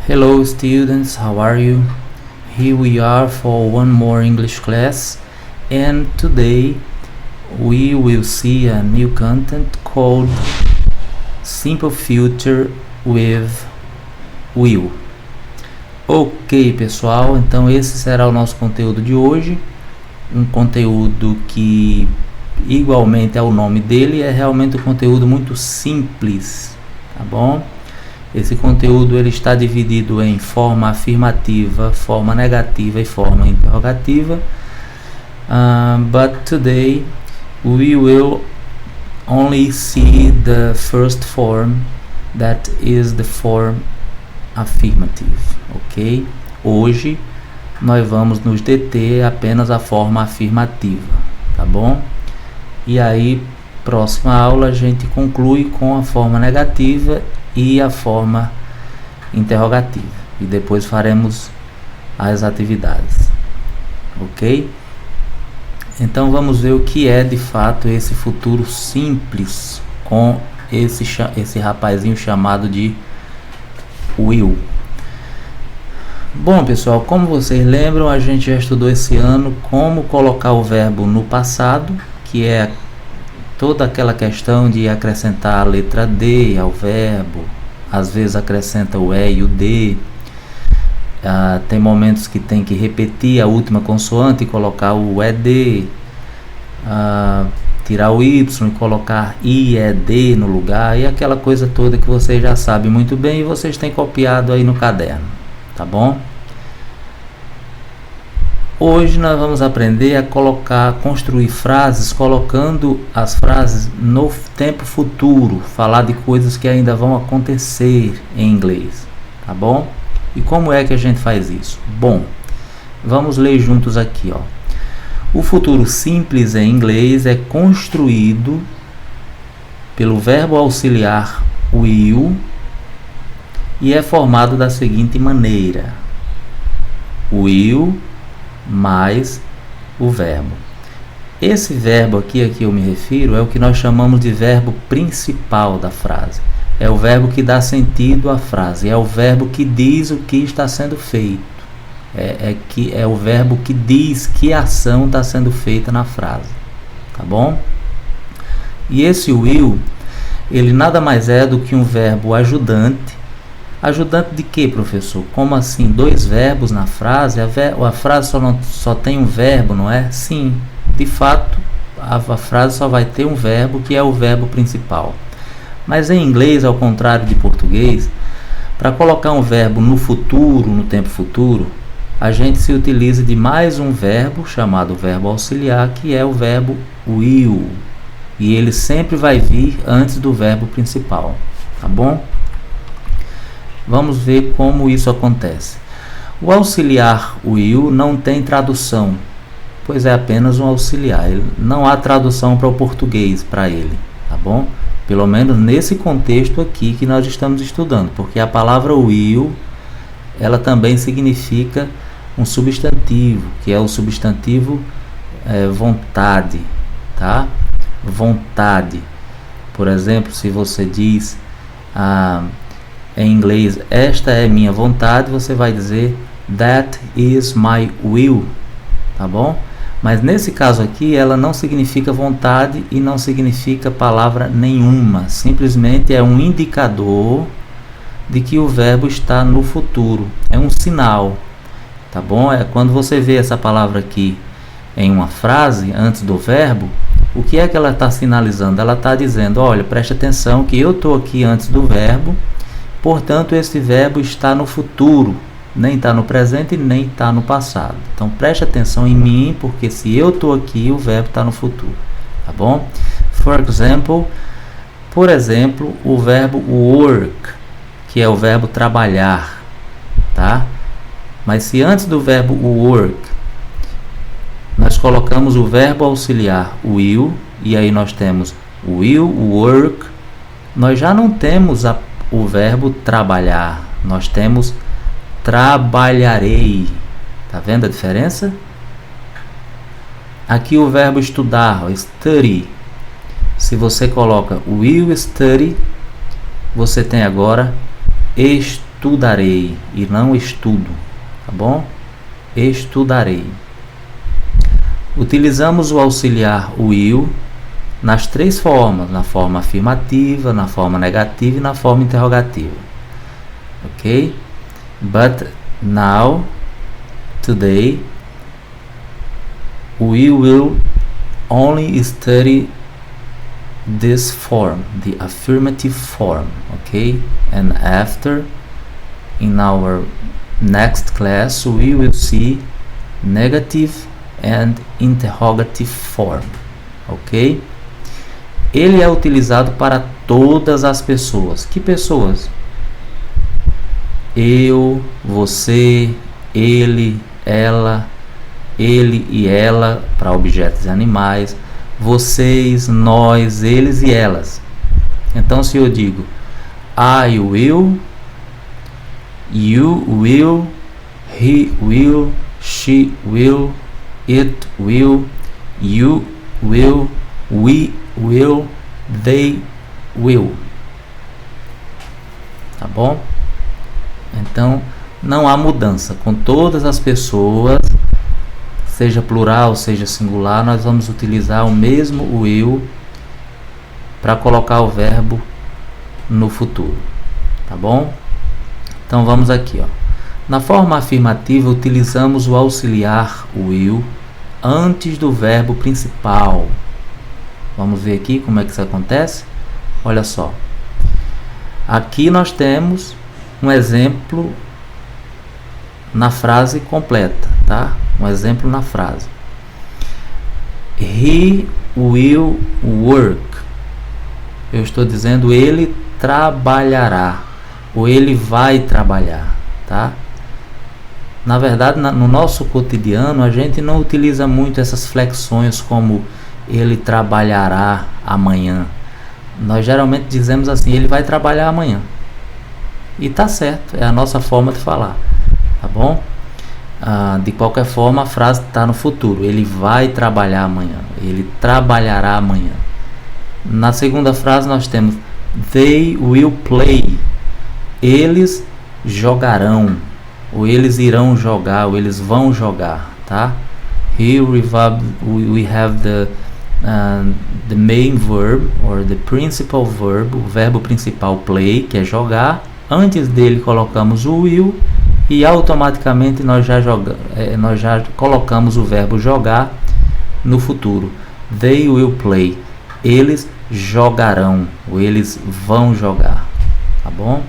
Hello students, how are you? Here we are for one more English class, and today we will see a new content called Simple Future with Will. Ok, pessoal, então esse será o nosso conteúdo de hoje, um conteúdo que igualmente ao nome dele é realmente um conteúdo muito simples, tá bom? Esse conteúdo ele está dividido em forma afirmativa, forma negativa e forma interrogativa. But today we will only see the first form, that is the form affirmative, ok? Hoje nós vamos nos deter apenas a forma afirmativa, tá bom? E aí, próxima aula a gente conclui com a forma negativa e a forma interrogativa, e depois faremos as atividades, ok? Então vamos ver o que é de fato esse futuro simples com esse rapazinho chamado de Will. Bom, pessoal, como vocês lembram, a gente já estudou esse ano como colocar o verbo no passado, que é toda aquela questão de acrescentar a letra D ao verbo, às vezes acrescenta o E e o D, tem momentos que tem que repetir a última consoante e colocar o ED, tirar o Y e colocar IED no lugar, e aquela coisa toda que vocês já sabem muito bem e vocês têm copiado aí no caderno, tá bom? Hoje nós vamos aprender a construir frases colocando as frases no tempo futuro, falar de coisas que ainda vão acontecer em inglês, tá bom? E como é que a gente faz isso? Bom, vamos ler juntos aqui, ó. O futuro simples em inglês é construído pelo verbo auxiliar will e é formado da seguinte maneira: will mais o verbo. Esse verbo aqui a que eu me refiro é o que nós chamamos de verbo principal da frase. É o verbo que dá sentido à frase, é o verbo que diz o que está sendo feito. É o verbo que diz que ação está sendo feita na frase, tá bom? E esse will, ele nada mais é do que um verbo ajudante. Ajudante de quê, professor? Como assim? Dois verbos na frase? A frase só tem um verbo, não é? Sim, de fato, a frase só vai ter um verbo, que é o verbo principal. Mas em inglês, ao contrário de português, para colocar um verbo no futuro, no tempo futuro, a gente se utiliza de mais um verbo, chamado verbo auxiliar, que é o verbo will. E ele sempre vai vir antes do verbo principal, tá bom? Vamos ver como isso acontece. O auxiliar will não tem tradução, pois é apenas um auxiliar. Não há tradução para o português para ele, tá bom? Pelo menos nesse contexto aqui que nós estamos estudando, porque a palavra will, ela também significa um substantivo, que é o substantivo vontade, tá? Vontade. Por exemplo, se você diz em inglês, esta é minha vontade, você vai dizer that is my will, tá bom? Mas nesse caso aqui, ela não significa vontade e não significa palavra nenhuma, simplesmente é um indicador de que o verbo está no futuro, é um sinal, tá bom? É quando você vê essa palavra aqui em uma frase antes do verbo, o que é que ela está sinalizando? Ela está dizendo, olha, preste atenção que eu estou aqui antes do verbo, portanto, esse verbo está no futuro, nem está no presente, nem está no passado. Então, preste atenção em mim, porque se eu estou aqui, o verbo está no futuro, tá bom? Por exemplo, o verbo work, que é o verbo trabalhar, tá? Mas se antes do verbo work, nós colocamos o verbo auxiliar will, e aí nós temos will work, nós já não temos o verbo trabalhar, nós temos trabalharei. Tá vendo a diferença? Aqui o verbo estudar, study. Se você coloca will study, você tem agora estudarei e não estudo, tá bom? Estudarei. Utilizamos o auxiliar will nas três formas, na forma afirmativa, na forma negativa e na forma interrogativa. Ok? But now, today, we will only study this form, the affirmative form, okay? And after, in our next class, we will see negative and interrogative form, ok? Ele é utilizado para todas as pessoas. Que pessoas? Eu, você, ele, ela, ele e ela para objetos e animais, vocês, nós, eles e elas. Então, se eu digo I will, you will, he will, she will, it will, you will, we will, they will. Tá bom? Então, não há mudança. Com todas as pessoas, seja plural, seja singular, nós vamos utilizar o mesmo will para colocar o verbo no futuro. Tá bom? Então, vamos aqui, ó. Na forma afirmativa, utilizamos o auxiliar will antes do verbo principal. Vamos ver aqui como é que isso acontece? Olha só. Aqui nós temos um exemplo na frase completa, tá? Um exemplo na frase. He will work. Eu estou dizendo ele trabalhará, ou ele vai trabalhar, tá? Na verdade, no nosso cotidiano, a gente não utiliza muito essas flexões como ele trabalhará amanhã. Nós geralmente dizemos assim, ele vai trabalhar amanhã. E tá certo, é a nossa forma de falar, tá bom? De qualquer forma, a frase está no futuro. Ele vai trabalhar amanhã. Ele trabalhará amanhã. Na segunda frase nós temos they will play. Eles jogarão, ou eles irão jogar, ou eles vão jogar, tá? Here we have the main verb, or the principal verb, o verbo principal play, que é jogar. Antes dele colocamos o will e automaticamente nós já colocamos o verbo jogar no futuro. They will play. Eles jogarão, ou eles vão jogar, tá bom?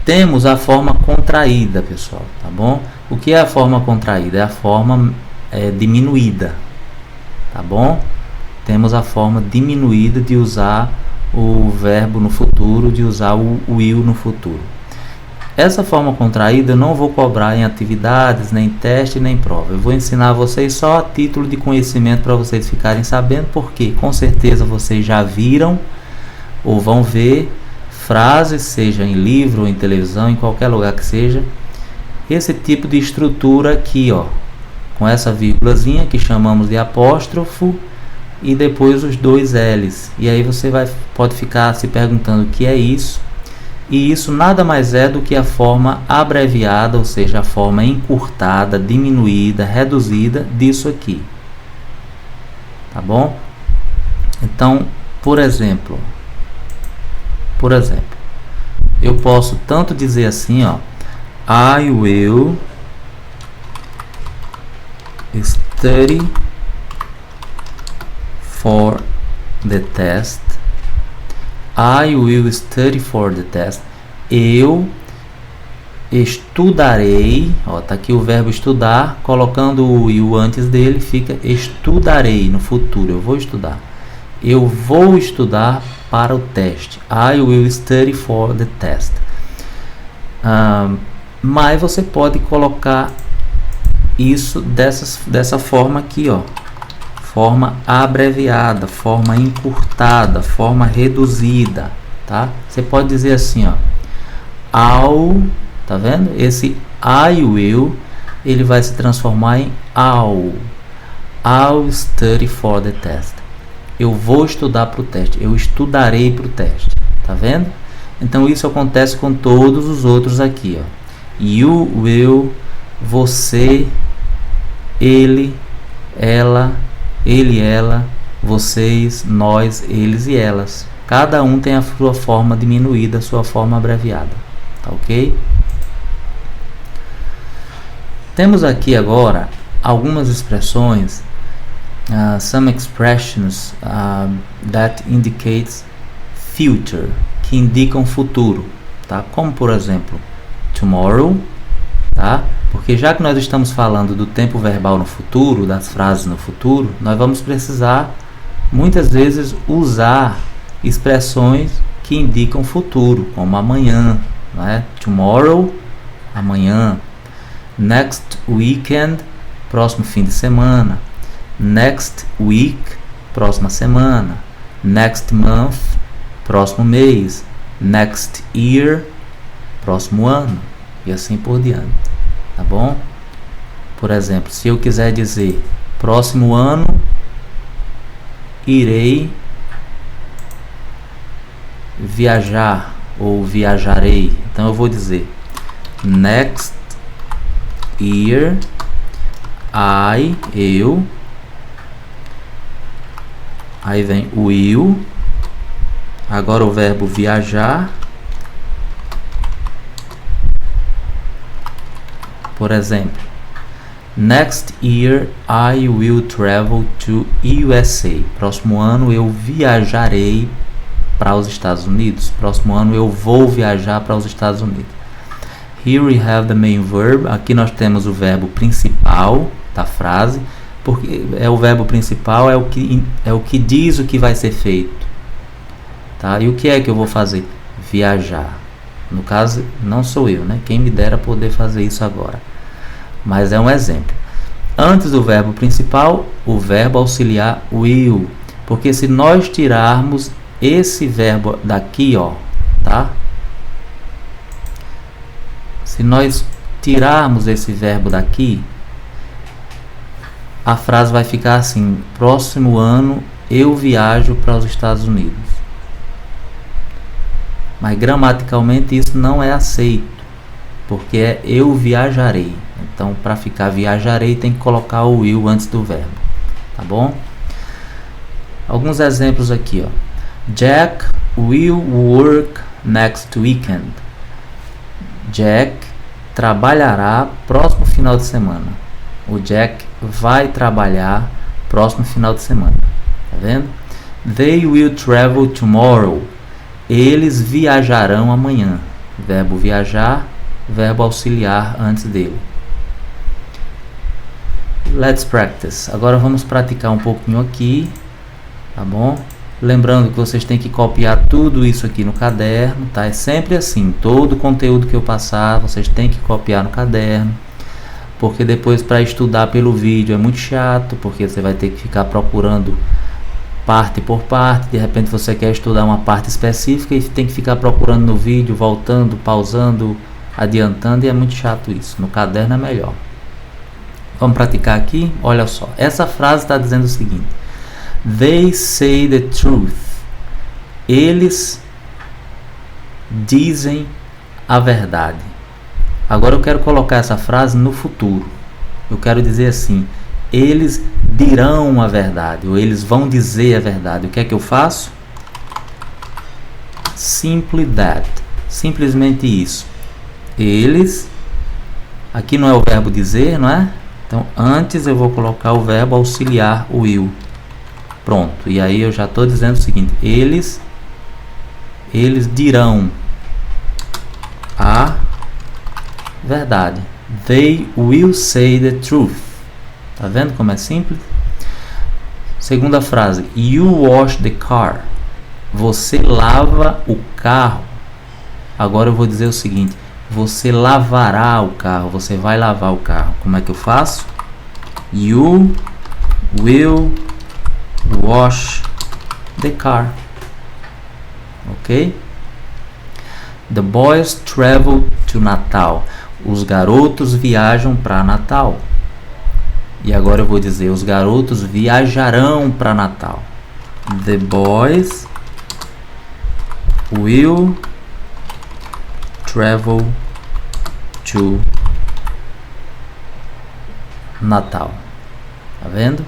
Temos a forma contraída, pessoal, tá bom? O que é a forma contraída? É a forma diminuída, tá bom? Temos a forma diminuída de usar o verbo no futuro, de usar o will no futuro. Essa forma contraída eu não vou cobrar em atividades, nem teste, nem prova. Eu vou ensinar a vocês só a título de conhecimento para vocês ficarem sabendo, porque com certeza vocês já viram ou vão ver frases, seja em livro ou em televisão, em qualquer lugar que seja, esse tipo de estrutura aqui, ó, com essa vírgulazinha que chamamos de apóstrofo e depois os dois L's. E aí você pode ficar se perguntando o que é isso. E isso nada mais é do que a forma abreviada, ou seja, a forma encurtada, diminuída, reduzida disso aqui. Tá bom? Então, por exemplo, eu posso tanto dizer assim, ó, I will study for the test. I will study for the test. Eu estudarei. Ó, tá aqui o verbo estudar. Colocando o will antes dele, fica estudarei no futuro. Eu vou estudar. Eu vou estudar para o teste. I will study for the test. Mas você pode colocar isso dessa forma aqui, ó. Forma abreviada, forma encurtada, forma reduzida, tá? Você pode dizer assim, ó, tá vendo? Esse I will, ele vai se transformar em I'll study for the test. Eu vou estudar para o teste, eu estudarei para o teste, tá vendo? Então isso acontece com todos os outros aqui, ó. You will, você, ele, ela, ele, ela, vocês, nós, eles e elas. Cada um tem a sua forma diminuída, a sua forma abreviada, tá ok? Temos aqui agora algumas expressões, some expressions that indicates future, que indicam futuro, tá? Como por exemplo, tomorrow, tá? Porque já que nós estamos falando do tempo verbal no futuro, das frases no futuro, nós vamos precisar muitas vezes usar expressões que indicam futuro, como amanhã, né? Tomorrow, amanhã. Next weekend, próximo fim de semana. Next week, próxima semana. Next month, próximo mês. Next year, próximo ano. E assim por diante, tá bom? Por exemplo, se eu quiser dizer próximo ano, irei viajar ou viajarei. Então eu vou dizer next year, eu, aí vem o will, agora o verbo viajar. Por exemplo, next year I will travel to USA. Próximo ano eu viajarei para os Estados Unidos. Próximo ano eu vou viajar para os Estados Unidos. Here we have the main verb. Aqui nós temos o verbo principal da frase, porque é o verbo principal, é o que diz o que vai ser feito, tá? E o que é que eu vou fazer? Viajar. No caso, não sou eu, né? Quem me dera poder fazer isso agora. Mas é um exemplo. Antes do verbo principal, o verbo auxiliar will. Porque se nós tirarmos esse verbo daqui, ó, tá? Se nós tirarmos esse verbo daqui, a frase vai ficar assim: próximo ano eu viajo para os Estados Unidos. Mas gramaticalmente isso não é aceito, porque é eu viajarei. Então, para ficar viajarei, tem que colocar o will antes do verbo, tá bom? Alguns exemplos aqui, ó. Jack will work next weekend. Jack trabalhará próximo final de semana. O Jack vai trabalhar próximo final de semana. Tá vendo? They will travel tomorrow. Eles viajarão amanhã. Verbo viajar, verbo auxiliar antes dele. Let's practice. Agora vamos praticar um pouquinho aqui, tá bom? Lembrando que vocês têm que copiar tudo isso aqui no caderno, tá? É sempre assim, todo o conteúdo que eu passar, vocês têm que copiar no caderno, porque depois para estudar pelo vídeo é muito chato, porque você vai ter que ficar procurando parte por parte, de repente você quer estudar uma parte específica e tem que ficar procurando no vídeo, voltando, pausando, adiantando, e é muito chato isso. No caderno é melhor. Vamos praticar aqui? Olha só, essa frase está dizendo o seguinte: They say the truth. Eles dizem a verdade. Agora eu quero colocar essa frase no futuro. Eu quero dizer assim: eles dirão a verdade, ou eles vão dizer a verdade. O que é que eu faço? Simply that. Simplesmente isso. Eles. Aqui não é o verbo dizer, não é? Então antes eu vou colocar o verbo auxiliar, o will. Pronto. E aí eu já estou dizendo o seguinte: eles dirão a verdade. They will say the truth. Tá vendo como é simples? Segunda frase: You wash the car. Você lava o carro. Agora eu vou dizer o seguinte: você lavará o carro. Você vai lavar o carro. Como é que eu faço? You will wash the car. Ok? The boys travel to Natal. Os garotos viajam para Natal. E agora eu vou dizer: os garotos viajarão para Natal. The boys will travel to Natal. Tá vendo?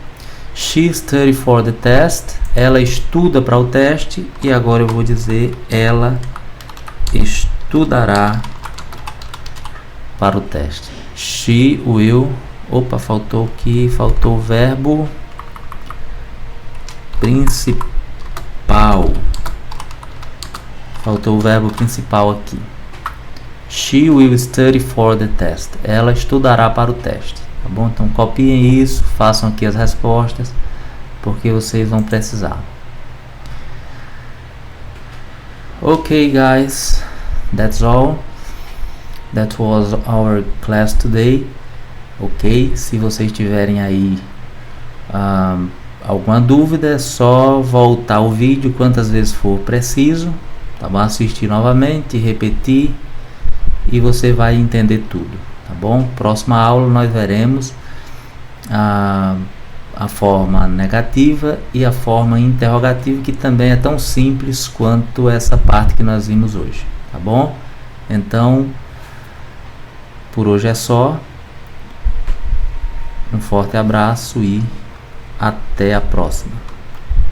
She studied for the test. Ela estuda para o teste. E agora eu vou dizer ela estudará para o teste. She will. Opa, faltou aqui. Faltou o verbo principal. Faltou o verbo principal aqui. She will study for the test. Ela estudará para o teste. Tá bom? Então copiem isso, façam aqui as respostas, porque vocês vão precisar. Ok, guys, that's all. That was our class today. Ok, se vocês tiverem aí alguma dúvida, é só voltar o vídeo quantas vezes for preciso, tá bom? Assistir novamente, repetir, e você vai entender tudo. Tá bom? Próxima aula nós veremos a forma negativa e a forma interrogativa, que também é tão simples quanto essa parte que nós vimos hoje. Tá bom? Então, por hoje é só. Um forte abraço e até a próxima.